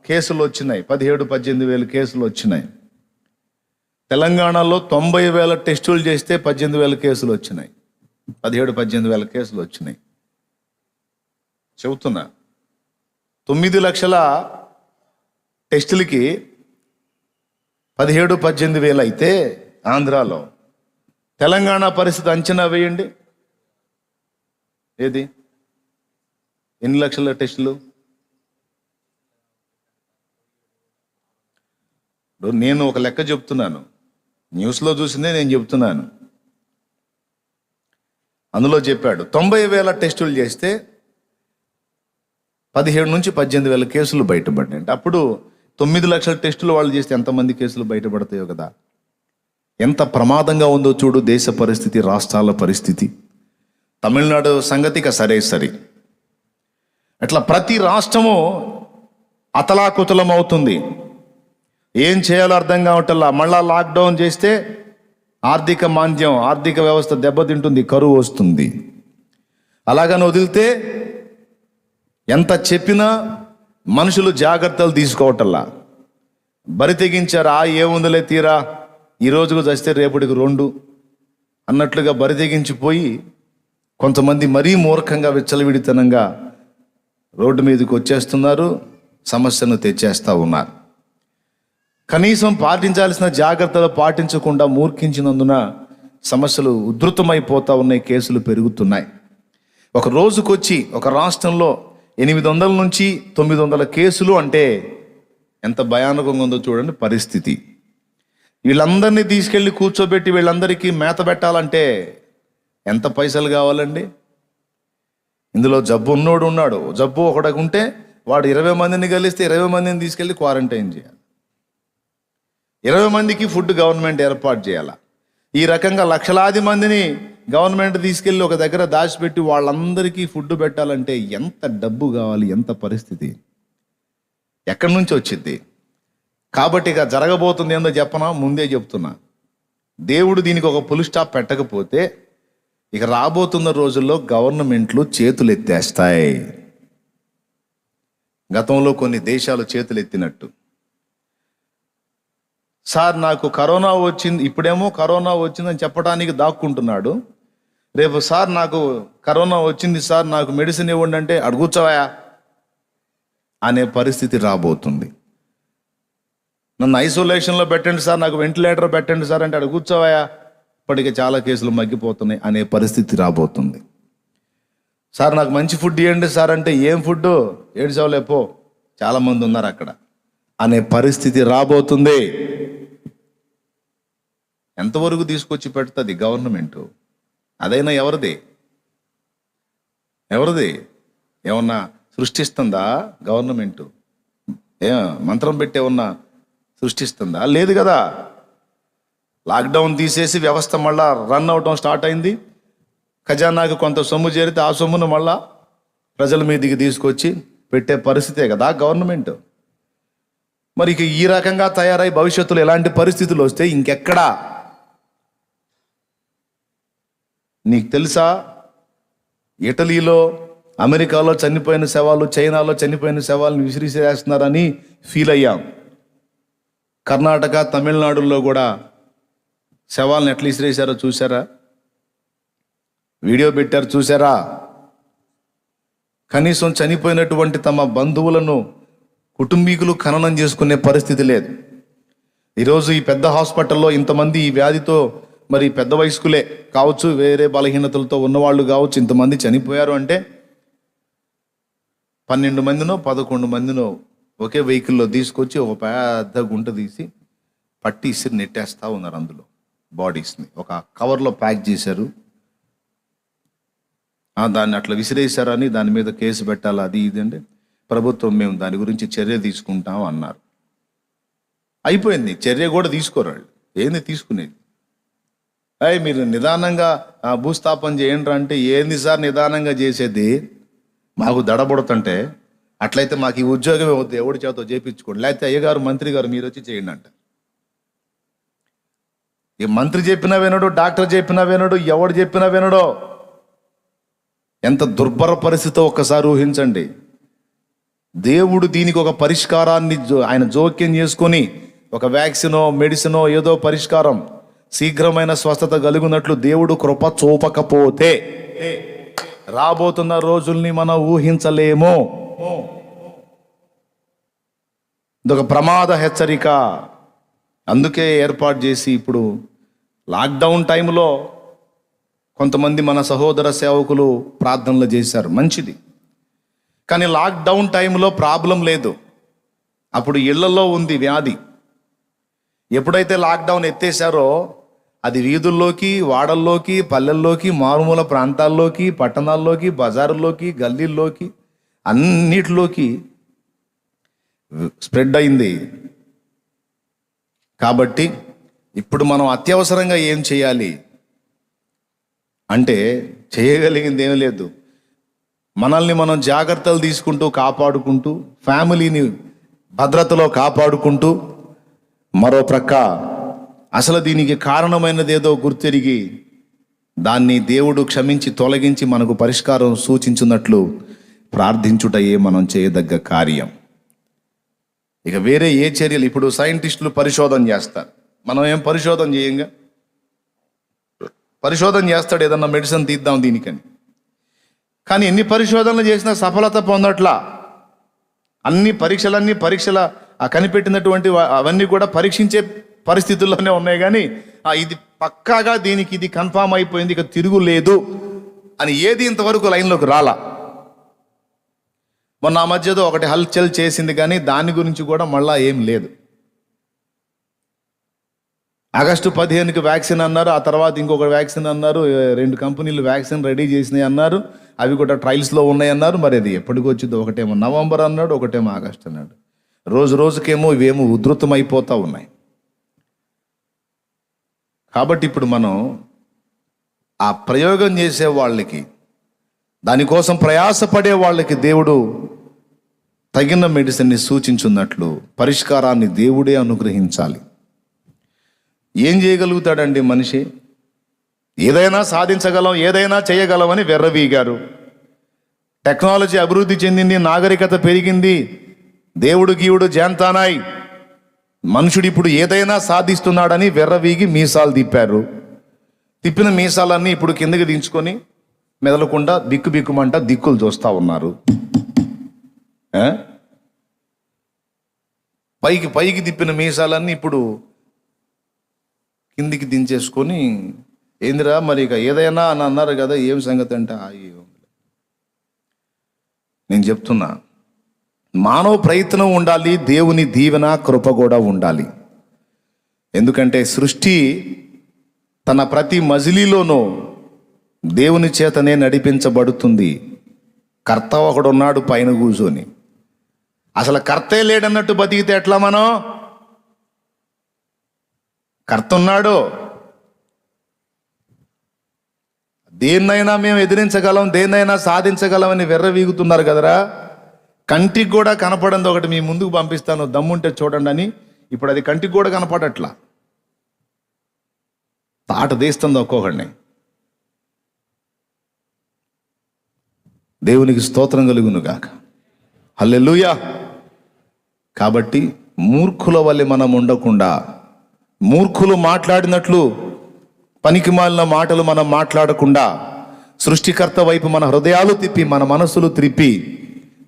కేసులు వచ్చినాయి. 17,000-18,000 కేసులు వచ్చినాయి. తెలంగాణలో 90,000 టెస్టులు చేస్తే 18,000 కేసులు వచ్చినాయి. 17,000-18,000 కేసులు వచ్చినాయి. చెబుతున్నా, 9 లక్షల టెస్టులకి 17,000-18,000 అయితే ఆంధ్రాలో, తెలంగాణ పరిస్థితి అంచనా వేయండి. ఏది ఎన్ని లక్షల టెస్టులు? నేను ఒక లెక్క చెప్తున్నాను, న్యూస్లో చూసిందే నేను చెప్తున్నాను. అందులో చెప్పాడు 90,000 టెస్టులు చేస్తే 17,000-18,000 కేసులు బయటపడ్డాయి. అప్పుడు 9 లక్షల టెస్టులు వాళ్ళు చేస్తే ఎంతమంది కేసులు బయటపడతాయో కదా. ఎంత ప్రమాదంగా ఉందో చూడు దేశ పరిస్థితి, రాష్ట్రాల పరిస్థితి. తమిళనాడు సంగతిక సరే. అట్లా ప్రతి రాష్ట్రము అతలాకుతలం అవుతుంది. ఏం చేయాలో అర్థం కావట్లా. మళ్ళా లాక్డౌన్ చేస్తే ఆర్థిక మాంద్యం, ఆర్థిక వ్యవస్థ దెబ్బతింటుంది, కరువు వస్తుంది. అలాగని వదిలితే ఎంత చెప్పినా మనుషులు జాగ్రత్తలు తీసుకోవటల్లా. బరి తెగించారు, ఏముందిలే తీరా, ఈ రోజుకు చస్తే రేపటికి 2 అన్నట్లుగా బరి తెగించిపోయి కొంతమంది మరీ మూర్ఖంగా విచ్చలవిడితనంగా రోడ్డు మీదకి వచ్చేస్తున్నారు, సమస్యను తెచ్చేస్తూ ఉన్నారు. కనీసం పాటించాల్సిన జాగ్రత్తలు పాటించకుండా మూర్ఖించినందున సమస్యలు ఉధృతమైపోతూ ఉన్నాయి, కేసులు పెరుగుతున్నాయి. ఒక రోజుకొచ్చి ఒక రాష్ట్రంలో 800 నుంచి 900 కేసులు అంటే ఎంత భయానకంగా ఉందో చూడండి పరిస్థితి. వీళ్ళందరినీ తీసుకెళ్ళి కూర్చోబెట్టి వీళ్ళందరికీ మేత పెట్టాలంటే ఎంత పైసలు కావాలండి? ఇందులో జబ్బు ఉన్నోడు ఉన్నాడు, జబ్బు ఒకటి ఉంటే వాడు 20 మందిని కలిస్తే 20 మందిని తీసుకెళ్ళి క్వారంటైన్ చేయాలి. 20 మందికి ఫుడ్ గవర్నమెంట్ ఏర్పాటు చేయాలి. ఈ రకంగా లక్షలాది మందిని గవర్నమెంట్ తీసుకెళ్ళి ఒక దగ్గర దాచిపెట్టి వాళ్ళందరికీ ఫుడ్ పెట్టాలంటే ఎంత డబ్బు కావాలి, ఎంత పరిస్థితి, ఎక్కడి నుంచి వచ్చింది? కాబట్టి ఇక జరగబోతుంది ఏందో చెప్పనా, ముందే చెప్తున్నా. దేవుడు దీనికి ఒక ఫుల్ స్టాప్ పెట్టకపోతే ఇక రాబోతున్న రోజుల్లో గవర్నమెంట్లు చేతులు ఎత్తేస్తాయి. గతంలో కొన్ని దేశాలు చేతులు ఎత్తినట్టు. సార్ నాకు కరోనా వచ్చింది, ఇప్పుడేమో కరోనా వచ్చిందని చెప్పడానికి దాక్కుంటున్నాడు. రేపు సార్ నాకు కరోనా వచ్చింది సార్, నాకు మెడిసిన్ ఇవ్వండి అంటే అడుగుచ్చావా అనే పరిస్థితి రాబోతుంది. నన్ను ఐసోలేషన్లో పెట్టండి సార్, నాకు వెంటిలేటర్ పెట్టండి సార్ అంటే అడుగుచ్చావా, ఇప్పటికే చాలా కేసులు మగ్గిపోతున్నాయి అనే పరిస్థితి రాబోతుంది. సార్ నాకు మంచి ఫుడ్ ఇవ్వండి సార్ అంటే ఏం ఫుడ్, ఏడ్చావులేపో చాలామంది ఉన్నారు అక్కడ అనే పరిస్థితి రాబోతుంది. ఎంతవరకు తీసుకొచ్చి పెడుతుంది గవర్నమెంట్? అదైనా ఎవరిది? ఏమన్నా సృష్టిస్తుందా గవర్నమెంట్? మంత్రం పెట్టి ఏమన్నా సృష్టిస్తుందా? లేదు కదా. లాక్డౌన్ తీసేసి వ్యవస్థ మళ్ళా రన్ అవటం స్టార్ట్ అయింది. ఖజానాకు కొంత సొమ్ము చేరితే ఆ సొమ్మును మళ్ళా ప్రజల మీదకి తీసుకొచ్చి పెట్టే పరిస్థితే కదా గవర్నమెంట్. మరి ఇక ఈ రకంగా తయారై భవిష్యత్తులో ఎలాంటి పరిస్థితులు వస్తే ఇంకెక్కడా? నీకు తెలుసా, ఇటలీలో, అమెరికాలో చనిపోయిన శవాలు, చైనాలో చనిపోయిన శవాలను విసిరిసేస్తున్నారని ఫీల్ అయ్యాం. కర్ణాటక, తమిళనాడులో కూడా శవాలను ఎట్లా విసిరేశారో చూసారా? వీడియో పెట్టారు చూసారా? కనీసం చనిపోయినటువంటి తమ బంధువులను కుటుంబీకులు ఖననం చేసుకునే పరిస్థితి లేదు. ఈరోజు ఈ పెద్ద హాస్పిటల్లో ఇంతమంది ఈ వ్యాధితో, మరి పెద్ద వయస్కులే కావచ్చు, వేరే బలహీనతలతో ఉన్నవాళ్ళు కావచ్చు, ఇంతమంది చనిపోయారు అంటే 12 మందినో 11 మందినో ఒకే వెహికల్లో తీసుకొచ్చి ఒక పెద్ద గుంట తీసి పట్టి ఇసిరి నెట్టేస్తూ ఉన్నారు. అందులో బాడీస్ని ఒక కవర్లో ప్యాక్ చేశారు. దాన్ని అట్లా విసిరేశారని దాని మీద కేసు పెట్టాలి, అది ఇది అంటే ప్రభుత్వం మేము దాని గురించి చర్య తీసుకుంటాం అన్నారు. అయిపోయింది, చర్య కూడా తీసుకోరాళ్ళు. ఏంది తీసుకునేది? మీరు నిదానంగా భూస్థాపన చేయండి అంటే ఏంది సార్ నిదానంగా చేసేది? మాకు దడబడుతుంటే అట్లయితే మాకు ఈ ఉద్యోగమే వద్దు, ఎవడి చేతో చేయించుకోండి, లేకపోతే అయ్యగారు మంత్రి గారు మీరు వచ్చి చేయండి అంట. ఈ మంత్రి చెప్పినా వినడు, డాక్టర్ చెప్పినా వినడు, ఎవడు చెప్పినా వినడో. ఎంత దుర్భర పరిస్థితి ఒక్కసారి ఊహించండి. దేవుడు దీనికి ఒక పరిష్కారాన్ని ఆయన జోక్యం చేసుకొని ఒక వ్యాక్సినో మెడిసినో ఏదో పరిష్కారం శీఘ్రమైన స్వస్థత కలుగునట్లు దేవుడు కృప చూపకపోతే రాబోతున్న రోజుల్ని మనం ఊహించలేము. ఇదొక ప్రమాద హెచ్చరిక. అందుకే ఏర్పాటు చేసి ఇప్పుడు లాక్డౌన్ టైంలో కొంతమంది మన సహోదర సేవకులు ప్రార్థనలు చేశారు, మంచిది. కానీ లాక్డౌన్ టైంలో ప్రాబ్లం లేదు, అప్పుడు ఇళ్లలో ఉంది వ్యాధి. ఎప్పుడైతే లాక్డౌన్ ఎత్తేసారో అది వీధుల్లోకి, వాడల్లోకి, పల్లెల్లోకి, మారుమూల ప్రాంతాల్లోకి, పట్టణాల్లోకి, బజారుల్లోకి, గల్లీల్లోకి, అన్నిటిలోకి స్ప్రెడ్ అయింది. కాబట్టి ఇప్పుడు మనం అత్యవసరంగా ఏం చేయాలి అంటే చేయగలిగింది ఏమీ లేదు. మనల్ని మనం జాగ్రత్తలు తీసుకుంటూ కాపాడుకుంటూ, ఫ్యామిలీని భద్రతలో కాపాడుకుంటూ, మరో ప్రక్క అసలు దీనికి కారణమైనదేదో గుర్తెరిగి దాన్ని దేవుడు క్షమించి తొలగించి మనకు పరిష్కారం సూచించున్నట్లు ప్రార్థించుటయే మనం చేయదగ్గ కార్యం. ఇక వేరే ఏ చర్యలు, ఇప్పుడు సైంటిస్టులు పరిశోధన చేస్తారు, మనం ఏం పరిశోధన చేయంగా. పరిశోధన చేస్తాడు ఏదన్నా మెడిసిన్ తీద్దాం దీనికని, కానీ ఎన్ని పరిశోధనలు చేసినా సఫలత పొందట్లా. అన్ని పరీక్షల కనిపెట్టినటువంటి అవన్నీ కూడా పరీక్షించే పరిస్థితుల్లోనే ఉన్నాయి, కానీ ఇది పక్కాగా దీనికి ఇది కన్ఫామ్ అయిపోయింది, ఇక తిరుగులేదు అని ఏది ఇంతవరకు లైన్లోకి రాలా. మొన్న ఆ మధ్యలో ఒకటి హల్చల్ చేసింది, కానీ దాని గురించి కూడా మళ్ళా ఏం లేదు. ఆగస్టు 15కి వ్యాక్సిన్ అన్నారు, ఆ తర్వాత ఇంకొక వ్యాక్సిన్ అన్నారు, 2 కంపెనీలు వ్యాక్సిన్ రెడీ చేసినాయి అన్నారు, అవి కూడా ట్రయల్స్లో ఉన్నాయి అన్నారు. మరి అది ఎప్పటికి వచ్చిందో, ఒకటేమో నవంబర్ అన్నాడు, ఒకటేమో ఆగస్టు అన్నాడు. రోజుకేమో ఇవేమో ఉధృతమైపోతూ ఉన్నాయి. కాబట్టి ఇప్పుడు మనం ఆ ప్రయోగం చేసే వాళ్ళకి, దానికోసం ప్రయాసపడే వాళ్ళకి దేవుడు తగిన మెడిసిన్ని సూచించున్నట్లు పరిష్కారాన్ని దేవుడే అనుగ్రహించాలి. ఏం చేయగలుగుతాడండి మనిషి? ఏదైనా సాధించగలం, ఏదైనా చేయగలమని వెర్రవీగారు. టెక్నాలజీ అభివృద్ధి చెందింది, నాగరికత పెరిగింది, దేవుడు గీవుడు జాంతానాయ్, మనుషుడు ఇప్పుడు ఏదైనా సాధిస్తున్నాడని వెర్రవీగి మీసాలు తిప్పారు. తిప్పిన మీసాలన్నీ ఇప్పుడు కిందకి దించుకొని మెదలకుండా బిక్కుమంట దిక్కులు చూస్తూ ఉన్నారు. పైకి తిప్పిన మీసాలన్నీ ఇప్పుడు కిందికి దించేసుకొని, ఏందిరా మరి ఇక ఏదైనా అని అన్నారు కదా, ఏం సంగతి అంటే నేను చెప్తున్నా, మానవ ప్రయత్నం ఉండాలి, దేవుని దీవెన కృప కూడా ఉండాలి. ఎందుకంటే సృష్టి తన ప్రతి మజిలీలోనూ దేవుని చేతనే నడిపించబడుతుంది. కర్త ఒకడున్నాడు పైన కూర్చొని. అసలు కర్తే లేడన్నట్టు బతికితే ఎట్లా? మనం కర్త ఉన్నాడు, దేన్నైనా మేము ఎదిరించగలం, దేన్నైనా సాధించగలమని వెర్రవీగుతున్నారు కదరా. కంటికి కూడా కనపడంది ఒకటి మీ ముందుకు పంపిస్తాను, దమ్ముంటే చూడండి అని. ఇప్పుడు అది కంటికి కూడా కనపడట్లా, తాట తీస్తుంది ఒక్కొక్కడిని. దేవునికి స్తోత్రం కలుగును గాక. హల్లెలూయా. కాబట్టి మూర్ఖుల వల్లే మనం ఉండకుండా, మూర్ఖులు మాట్లాడినట్లు పనికిమాలిన మాటలు మనం మాట్లాడకుండా, సృష్టికర్త వైపు మన హృదయాలు తిప్పి, మన మనసులు త్రిప్పి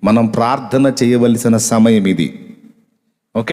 మనం ప్రార్థన చేయవలసిన సమయం ఇది.